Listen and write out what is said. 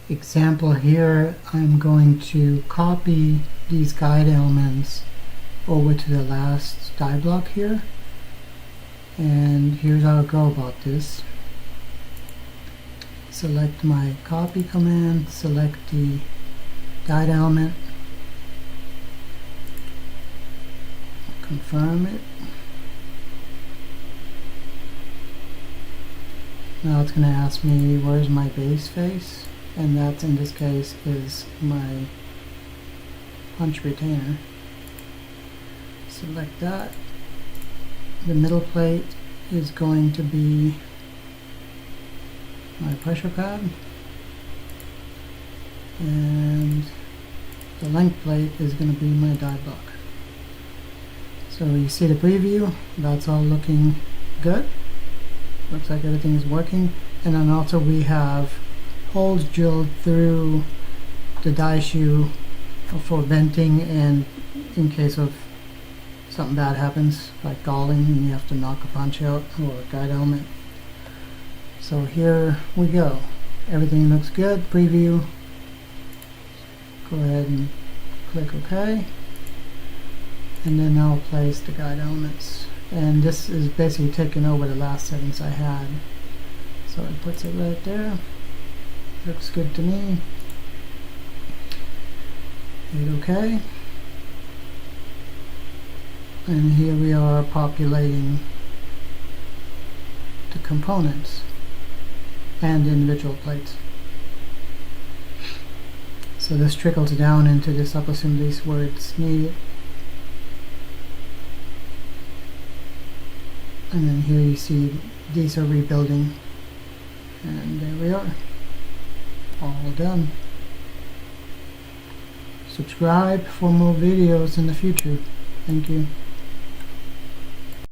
example here, I'm going to copy these guide elements over to the last die block here, and here's how I go about this. Select my copy command, select the guide element, confirm it. Now it's going to ask me where's my base face, and that in this case is my punch retainer. Select that. The middle plate is going to be my pressure pad, and the length plate is going to be my die block. So you see the preview, that's all looking good. Looks like everything is working. And then also we have holes drilled through the die shoe for venting, and in case of something bad happens, like galling and you have to knock a punch out or a guide element. So here we go. Everything looks good. Preview. Go ahead and click OK. And then I'll place the guide elements. And this is basically taking over the last settings I had. So it puts it right there. Looks good to me. Hit OK. And here we are populating the components and individual plates. So this trickles down into the sub-assemblies where it's needed. And then here you see these are rebuilding, and there we are, all done. Subscribe for more videos in the future. Thank you.